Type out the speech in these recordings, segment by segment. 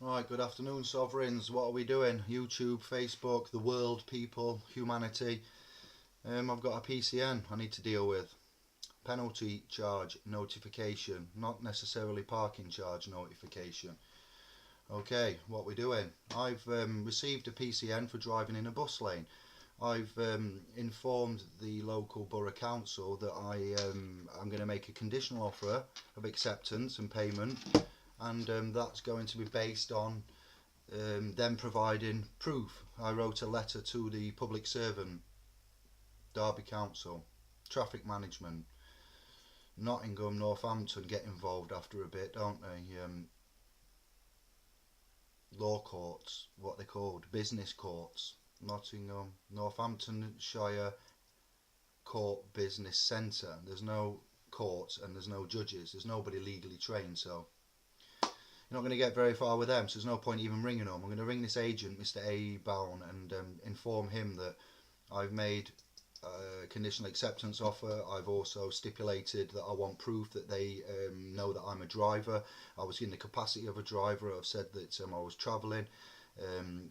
Right, good afternoon, sovereigns. What are we doing? YouTube, Facebook, the world, people, humanity. I've got a PCN I need to deal with. Penalty charge notification, not necessarily parking charge notification. Okay, what we doing? I've received a PCN for driving in a bus lane. I've informed the local borough council that I'm going to make a conditional offer of acceptance and payment, and that's going to be based on them providing proof. I wrote a letter to the public servant, Derby Council, traffic management, Nottingham, Northampton get involved after a bit, don't they? Law courts, what they called, business courts. Nottingham, Northamptonshire Court Business Centre. There's no courts and there's no judges. There's nobody legally trained, so you're not going to get very far with them. So there's no point even ringing them. I'm going to ring this agent, Mr. A. Bowen, and inform him that I've made a conditional acceptance offer. I've also stipulated that I want proof that they know that I'm a driver. I was in the capacity of a driver. I've said that I was travelling.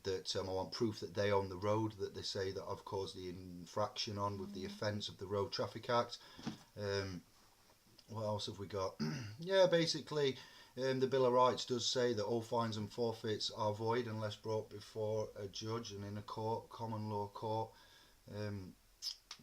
That I want proof that they own the road that they say that I've caused the infraction on with the offence of the Road Traffic Act. Um, what else have we got? Yeah, basically, the Bill of Rights does say that all fines and forfeits are void unless brought before a judge and in a court, common law court. Um,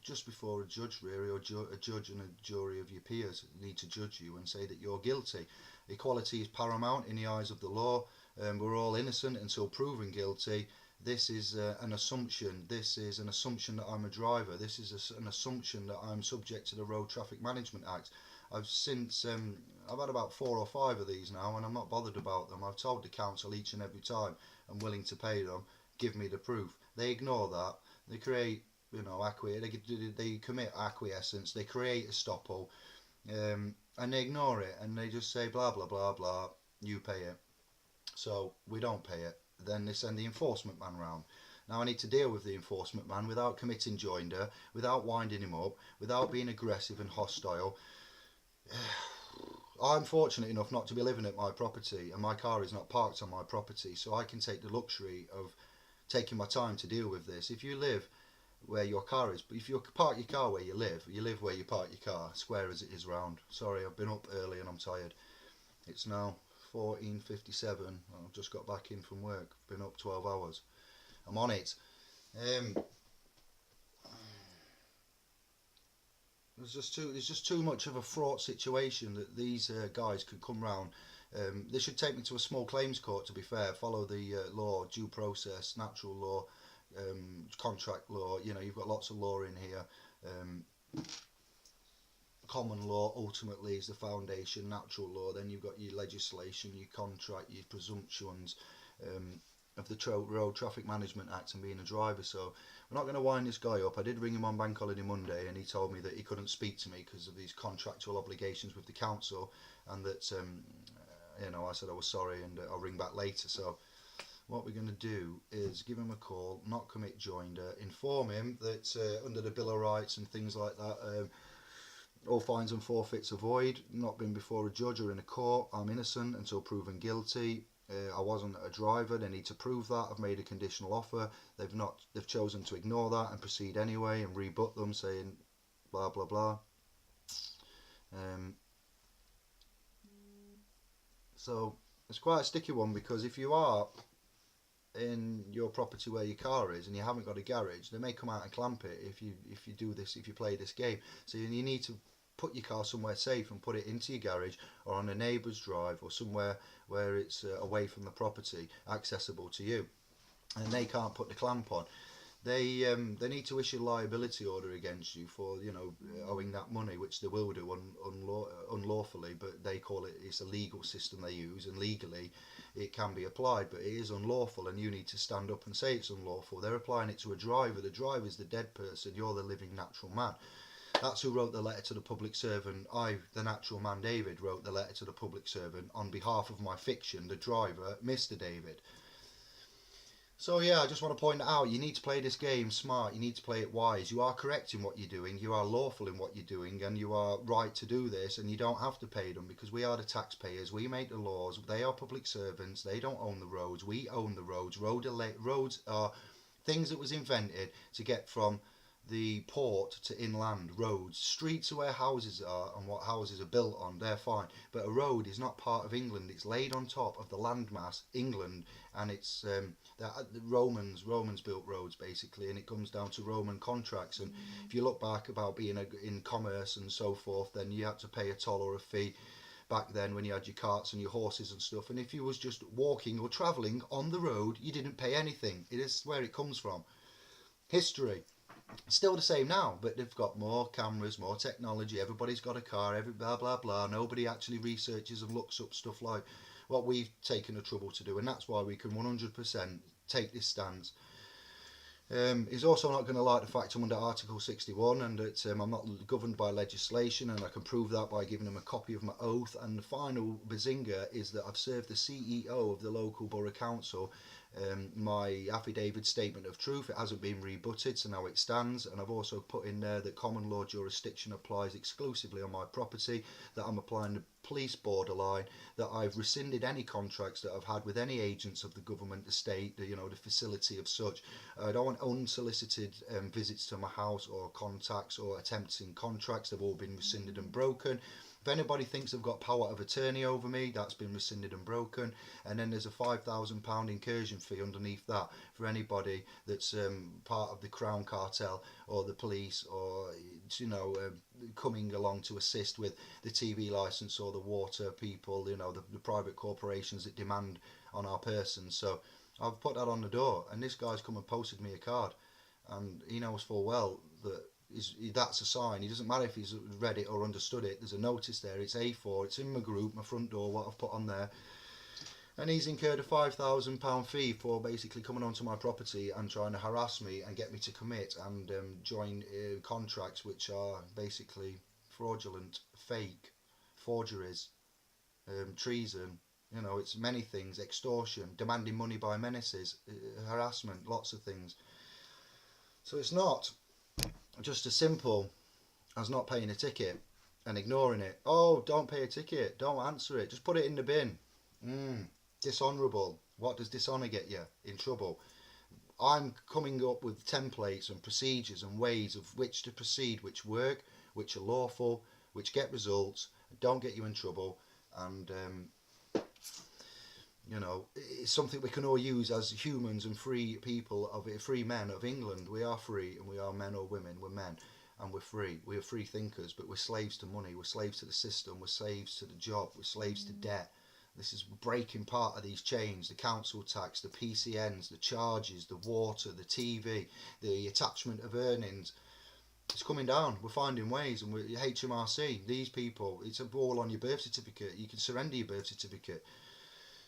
just before a judge, really, or a judge and a jury of your peers need to judge you and say that you're guilty. Equality is paramount in the eyes of the law. We're all innocent until proven guilty. This is an assumption. This is an assumption that I'm a driver. This is an assumption that I'm subject to the Road Traffic Management Act. I've had about 4 or 5 of these now, and I'm not bothered about them. I've told the council each and every time I'm willing to pay them. Give me the proof. They ignore that. They create they commit acquiescence, they create a stopple, and they ignore it and they just say blah blah blah blah, you pay it. So we don't pay it. Then they send the enforcement man round. Now I need to deal with the enforcement man without committing joinder, without winding him up, without being aggressive and hostile. I'm fortunate enough not to be living at my property, and my car is not parked on my property, so I can take the luxury of taking my time to deal with this. If you live where your car is, but if you park your car where you live where you park your car, square as it is round. Sorry, I've been up early and I'm tired. It's now 14:57. I've just got back in from work. Been up 12 hours. I'm on it. Um, there's just too much of a fraught situation that these guys could come round. They should take me to a small claims court. To be fair, follow the law, due process, natural law, contract law. You know, you've got lots of law in here. Um, Common law ultimately is the foundation. Natural law. Then you've got your legislation, your contract, your presumptions. Of the Road Traffic Management Act and being a driver. So we're not going to wind this guy up. I did ring him on Bank Holiday Monday and he told me that he couldn't speak to me because of these contractual obligations with the council, and that I said I was sorry and I'll ring back later. So what we're going to do is give him a call, not commit joinder, inform him that under the Bill of Rights and things like that, all fines and forfeits are void, not been before a judge or in a court, I'm innocent until proven guilty. I wasn't a driver. They need to prove that. I've made a conditional offer. They've chosen to ignore that and proceed anyway and rebut them, saying blah blah blah. Um, so it's quite a sticky one, because if you are in your property where your car is and you haven't got a garage, they may come out and clamp it if you play this game. So you need to put your car somewhere safe and put it into your garage or on a neighbour's drive or somewhere where it's away from the property, accessible to you, and they can't put the clamp on. They need to issue a liability order against you for owing that money, which they will do unlawfully, but they call it's a legal system they use, and legally it can be applied, but it is unlawful, and you need to stand up and say it's unlawful. They're applying it to a driver. The driver's the dead person. You're the living natural man. That's who wrote the letter to the public servant. The natural man David, wrote the letter to the public servant on behalf of my fiction, the driver, Mr. David. So yeah, I just want to point out, you need to play this game smart, you need to play it wise. You are correct in what you're doing, you are lawful in what you're doing, and you are right to do this, and you don't have to pay them because we are the taxpayers, we make the laws, they are public servants, they don't own the roads, we own the roads. Roads are things that was invented to get from the port to inland. Roads, streets are where houses are and what houses are built on, they're fine. But a road is not part of England, it's laid on top of the landmass, England, and it's the Romans built roads basically, and it comes down to Roman contracts. And if you look back about being in commerce and so forth, then you had to pay a toll or a fee back then when you had your carts and your horses and stuff. And if you was just walking or travelling on the road, you didn't pay anything. It is where it comes from. History. Still the same now, but they've got more cameras, more technology, everybody's got a car, every blah blah blah. Nobody actually researches and looks up stuff like what we've taken the trouble to do, and that's why we can 100% take this stance. He's also not going to like the fact I'm under Article 61 and that I'm not governed by legislation, and I can prove that by giving him a copy of my oath. And the final bazinga is that I've served the CEO of the local borough council my affidavit statement of truth. It hasn't been rebutted, so now it stands. And I've also put in there that common law jurisdiction applies exclusively on my property, that I'm applying the police borderline, that I've rescinded any contracts that I've had with any agents of the government, the state, the facility of such. I don't want unsolicited visits to my house or contacts or attempts in contracts. They've all been rescinded and broken. If anybody thinks they've got power of attorney over me, that's been rescinded and broken. And then there's a £5,000 incursion fee underneath that for anybody that's part of the Crown Cartel or the police, or coming along to assist with the TV licence or the water people, the private corporations that demand on our persons. So I've put that on the door, and this guy's come and posted me a card, and he knows full well that that's a sign. It doesn't matter if he's read it or understood it. There's a notice there. It's A4. It's in my group, my front door, what I've put on there. And he's incurred a £5,000 fee for basically coming onto my property and trying to harass me and get me to commit and join contracts which are basically fraudulent, fake, forgeries, treason. It's many things. Extortion, demanding money by menaces, harassment, lots of things. So it's not just as simple as not paying a ticket and ignoring it. Oh, don't pay a ticket, don't answer it, just put it in the bin. Dishonourable. What does dishonour get you? In trouble. I'm coming up with templates and procedures and ways of which to proceed, which work, which are lawful, which get results, don't get you in trouble, and it's something we can all use as humans and free people, free men of England. We are free, and we are men or women. We're men, and we're free. We are free thinkers, but we're slaves to money. We're slaves to the system. We're slaves to the job. We're slaves to debt. This is breaking part of these chains: the council tax, the PCNs, the charges, the water, the TV, the attachment of earnings. It's coming down. We're finding ways, and we're HMRC. These people, it's all on your birth certificate. You can surrender your birth certificate.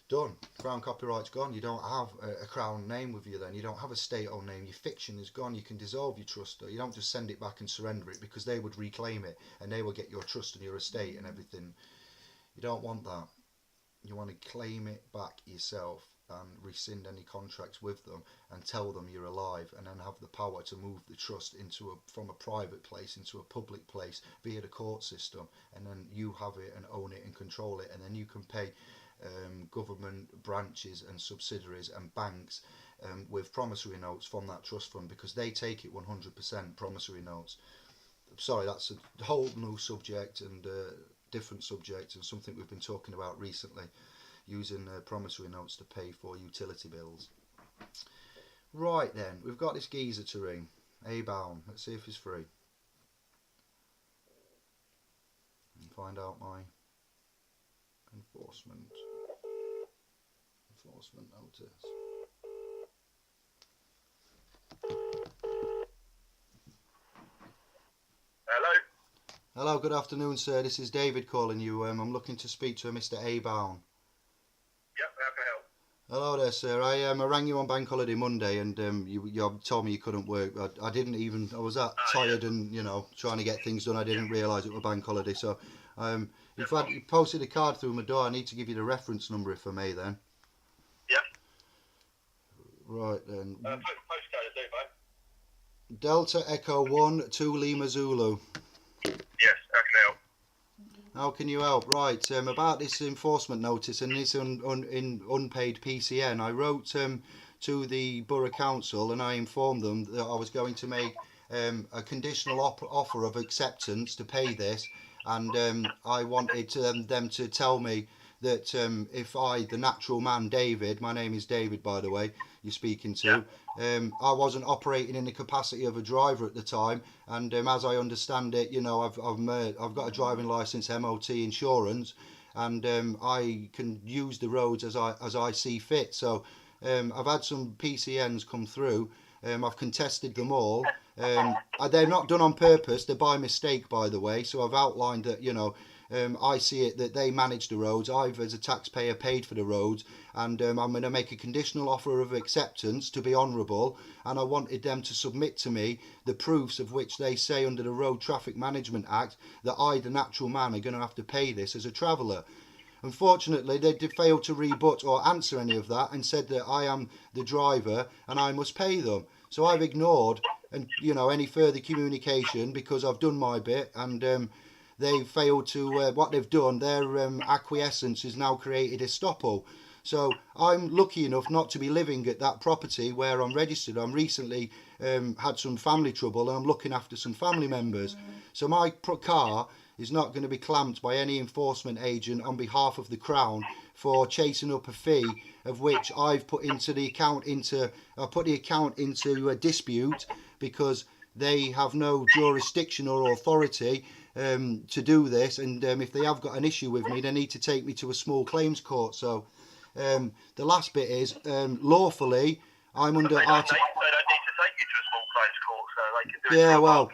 Done. Crown copyright's gone. You don't have a crown name with you then. You don't have a state-owned name. Your fiction is gone. You can dissolve your trust. You don't just send it back and surrender it, because they would reclaim it and they will get your trust and your estate and everything. You don't want that. You want to claim it back yourself and rescind any contracts with them and tell them you're alive, and then have the power to move the trust from a private place into a public place via the court system, and then you have it and own it and control it, and then you can pay government branches and subsidiaries and banks with promissory notes from that trust fund, because they take it 100% promissory notes. Sorry, that's a whole new subject and different subject, and something we've been talking about recently, using promissory notes to pay for utility bills. Right then, we've got this geezer to ring, A-bound. Let's see if he's free and find out my enforcement notice. Hello. Hello, good afternoon, sir. This is David calling you. I'm looking to speak to a Mr. A-bound. Yep, how can I help? Hello there, sir. I rang you on Bank Holiday Monday, and you told me you couldn't work. I didn't even. I was that tired, and trying to get things done. I didn't realise it was Bank Holiday. So, you posted a card through my door. I need to give you the reference number if I may. Then. Yeah. Right then. Postcode will do, mate. Delta Echo 1 2 Lima Zulu. Yes, how can I help? How can you help? Right, about this enforcement notice and this unpaid PCN, I wrote to the Borough Council and I informed them that I was going to make a conditional offer of acceptance to pay this, and I wanted them to tell me that if I, the natural man David, my name is David by the way, you're speaking to, I wasn't operating in the capacity of a driver at the time, and as I understand it, you know, I've got a driving license, MOT, insurance, and I can use the roads as I see fit. So I've had some PCNs come through. I've contested them all. They're not done on purpose. They're by mistake, by the way. So I've outlined that, you know, I see it that they manage the roads. I've, as a taxpayer, paid for the roads, and I'm going to make a conditional offer of acceptance to be honourable, and I wanted them to submit to me the proofs of which they say under the Road Traffic Management Act that I, the natural man, are going to have to pay this as a traveller. Unfortunately, they did fail to rebut or answer any of that and said that I am the driver and I must pay them. So I've ignored and any further communication because I've done my bit, and they failed to, what they've done, their acquiescence has now created a stopple. So I'm lucky enough not to be living at that property where I'm registered. I'm recently had some family trouble and I'm looking after some family members. So my car is not going to be clamped by any enforcement agent on behalf of the Crown for chasing up a fee of which I've put into the account into a dispute because they have no jurisdiction or authority to do this, and if they have got an issue with me, they need to take me to a small claims court. So the last bit is lawfully I'm under They don't need to take you to a small claims court, so they can do it. Yeah, well,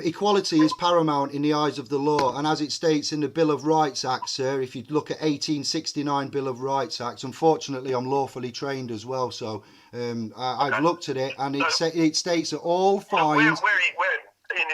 equality is paramount in the eyes of the law, and as it states in the Bill of Rights Act, sir, if you look at 1869 Bill of Rights Act, unfortunately I'm lawfully trained as well, so I've looked at it, and it states that all fines... Where in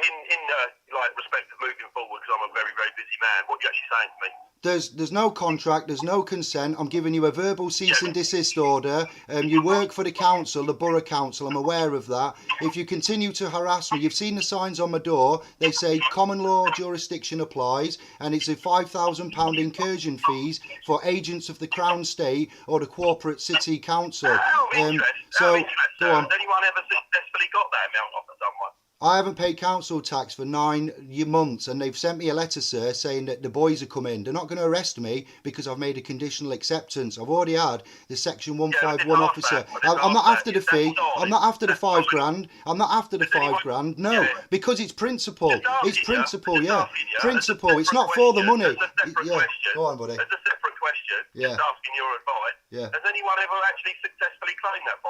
like respect of moving forward, because I'm a very, very busy man, what are you actually saying to me? There's no contract, there's no consent. I'm giving you a verbal cease and desist order. You work for the council, the borough council, I'm aware of that. If you continue to harass me, you've seen the signs on my door, they say common law jurisdiction applies, and it's a £5,000 incursion fees for agents of the Crown State or the corporate city council. Go on. Has anyone ever successfully got that amount off of someone? I haven't paid council tax for 9 months, and they've sent me a letter, sir, saying that the boys are coming. They're not going to arrest me because I've made a conditional acceptance. I've already had the Section 151 officer. I'm not after the fee. I'm not after the £5,000. I'm not after the £5,000. No, because it's principle. It's principle, yeah. Principle. It's not for the money. Yeah. Go on, buddy. There's a separate question. Yeah. Just asking your advice. Yeah. Has anyone ever actually successfully claimed that £500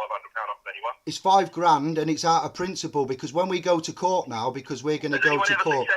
off anyone? It's £5,000, and it's out of principle because when we go to court now, because we're going to go to court.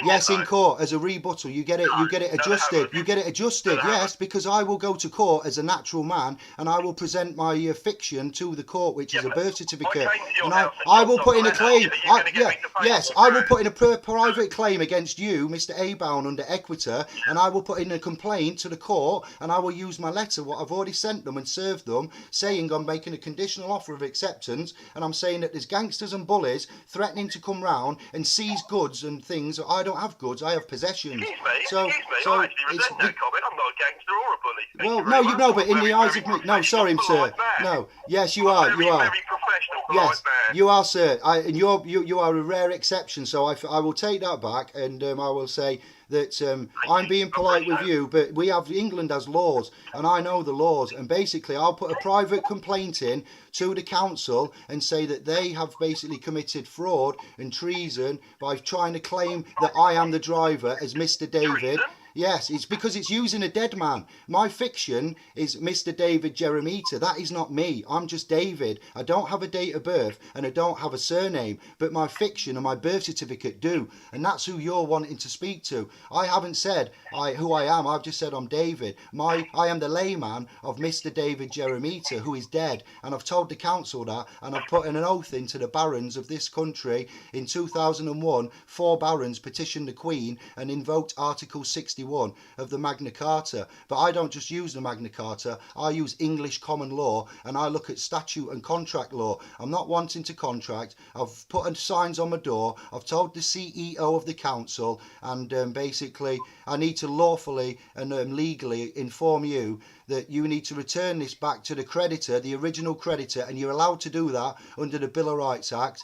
Yes, in court as a rebuttal, you get it adjusted. You get it adjusted. Yes, because I will go to court as a natural man, and I will present my fiction to the court, which is a birth certificate, and I will put in a claim. I will put in a private claim against you, Mr. Abown, under Equita, and I will put in a complaint to the court, and I will use my letter, what I've already sent them and served them, saying I'm making a conditional offer of acceptance, and I'm saying that there's gangsters and bullies threatening to come round and seize goods and things. I don't have goods, I have possessions. Excuse me, I actually resent that comment. I'm not a gangster or a bully. Well, no, you know, but in the eyes of me, no, sorry, sir. No, yes, you are. Very professional, yes, man. you are, sir. And you are a rare exception. So I will take that back, and I will say that I'm being polite with you, but England has laws, and I know the laws, and basically I'll put a private complaint in to the council and say that they have basically committed fraud and treason by trying to claim that I am the driver as Mr. David. Treason? Yes, it's because it's using a dead man. My fiction is Mr. David Jeremita. That is not me. I'm just David. I don't have a date of birth and I don't have a surname, but my fiction and my birth certificate do, and that's who you're wanting to speak to. I haven't said who I am. I've just said I'm David. I am the layman of Mr. David Jeremita, who is dead, and I've told the council that, and I've put an oath into the barons of this country. In 2001, 4 barons petitioned the Queen and invoked Article 61 61 of the Magna Carta. But I don't just use the Magna Carta, I use English common law, and I look at statute and contract law. I'm not wanting to contract. I've put signs on my door. I've told the CEO of the council, and basically I need to lawfully and legally inform you that you need to return this back to the creditor, the original creditor, and you're allowed to do that under the Bill of Rights Act.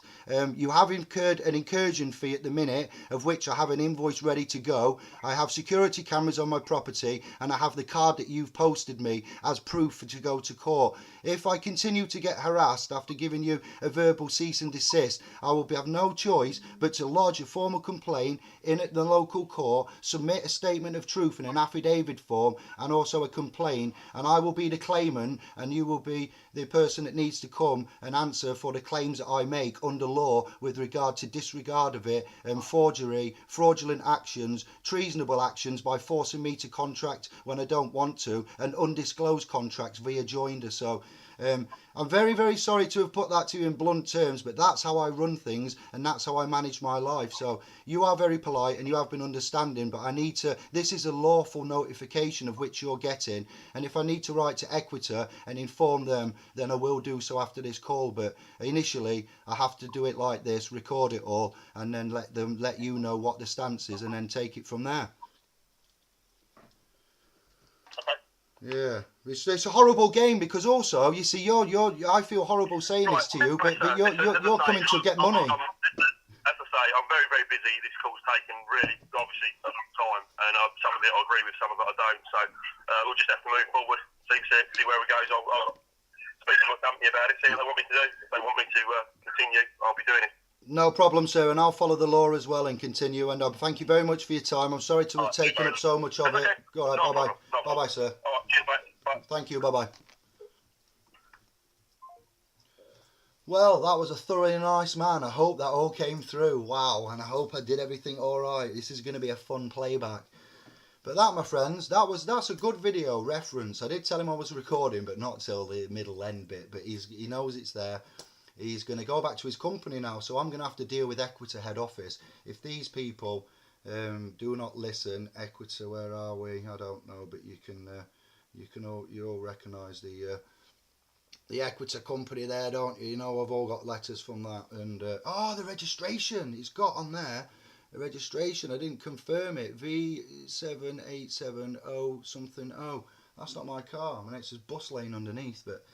You have incurred an incursion fee at the minute, of which I have an invoice ready to go. I have security cameras on my property, and I have the card that you've posted me as proof to go to court. If I continue to get harassed after giving you a verbal cease and desist, I will have no choice but to lodge a formal complaint in at the local court, submit a statement of truth in an affidavit form, and also a complaint, and I will be the claimant, and you will be the person that needs to come and answer for the claims that I make under law with regard to disregard of it, and forgery, fraudulent actions, treasonable actions by forcing me to contract when I don't want to, and undisclosed contracts via joinder. So I'm very, very sorry to have put that to you in blunt terms, but that's how I run things, and that's how I manage my life. So you are very polite and you have been understanding, but I need to, this is a lawful notification of which you're getting, and if I need to write to Equita and inform them, then I will do so after this call. But initially I have to do it like this, record it all, and then let you know what the stance is, and then take it from there. Yeah, it's a horrible game, because also you see I feel horrible saying this to you, but you're coming to get money. As I say, I'm very, very busy. This call's taken really, obviously, a long time, and some of it I agree with, some of it I don't. So we'll just have to move forward, see where it goes. I'll speak to my company about it, see what they want me to do. If they want me to continue, I'll be doing it. No problem, sir, and I'll follow the law as well and continue. And thank you very much for your time. I'm sorry to have taken up so much of it. All right, bye-bye. Bye-bye, sir. All right, cheers, mate. Bye. Thank you, bye-bye. Well, that was a thoroughly nice man. I hope that all came through. Wow, and I hope I did everything all right. This is going to be a fun playback. But that, my friends, that's a good video reference. I did tell him I was recording, but not till the middle end bit. But he knows it's there. He's going to go back to his company now, so I'm going to have to deal with Equita head office. If these people do not listen, Equita, where are we? I don't know, but you all recognise the Equita company there, don't you? You know, I've all got letters from that, and the registration, it's got on there. The registration, I didn't confirm it. V7870 something. Oh, that's not my car. I mean, it says bus lane underneath, but.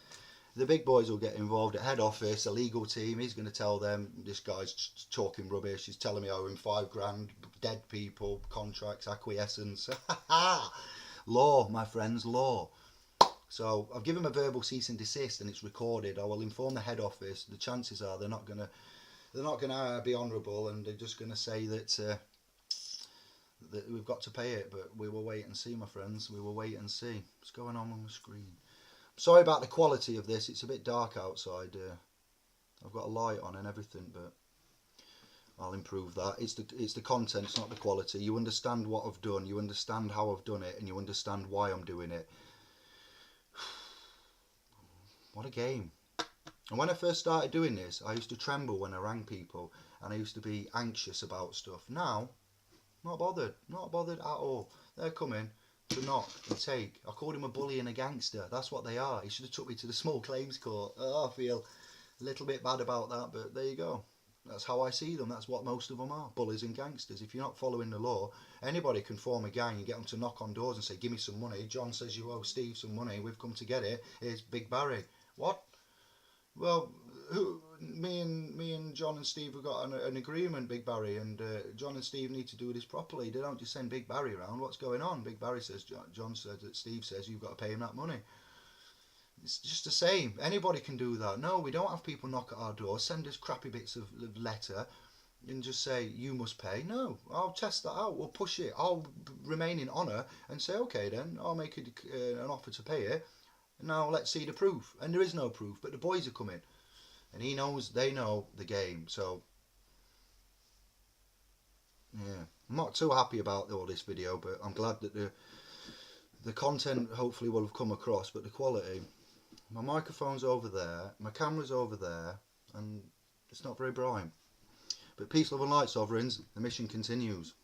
The big boys will get involved at head office, a legal team. He's going to tell them, this guy's talking rubbish. He's telling me I owe him $5,000, dead people, contracts, acquiescence. Law, my friends, law. So I've given him a verbal cease and desist, and it's recorded. I will inform the head office. The chances are they're not going to be honourable, and they're just going to say that we've got to pay it. But we will wait and see, my friends. We will wait and see. What's going on the screen? Sorry about the quality of this. It's a bit dark outside. I've got a light on and everything, but I'll improve that. It's the content, it's not the quality. You understand what I've done, you understand how I've done it, and you understand why I'm doing it. What a game. And when I first started doing this, I used to tremble when I rang people, and I used to be anxious about stuff. Now, not bothered at all. They're coming to knock and take. I called him a bully and a gangster. That's what they are. He should have took me to the small claims court. I feel a little bit bad about that, but there you go. That's how I see them. That's what most of them are, bullies and gangsters. If you're not following the law, anybody can form a gang and get them to knock on doors and say, give me some money. John says you owe Steve some money. We've come to get it. Here's Big Barry. What? Well, me and John and Steve have got an agreement, Big Barry, and John and Steve need to do this properly. They don't just send Big Barry around. What's going on? Big Barry says, John said that Steve says you've got to pay him that money. It's just the same. Anybody can do that. No, we don't have people knock at our door, send us crappy bits of letter and just say, you must pay. No, I'll test that out. We'll push it. I'll remain in honour and say, okay then, I'll make an offer to pay it. Now let's see the proof. And there is no proof, but the boys are coming. And they know the game. So, yeah. I'm not too happy about all this video, but I'm glad that the content hopefully will have come across, but the quality. My microphone's over there, my camera's over there, and it's not very bright. But peace, love and light, sovereigns, the mission continues.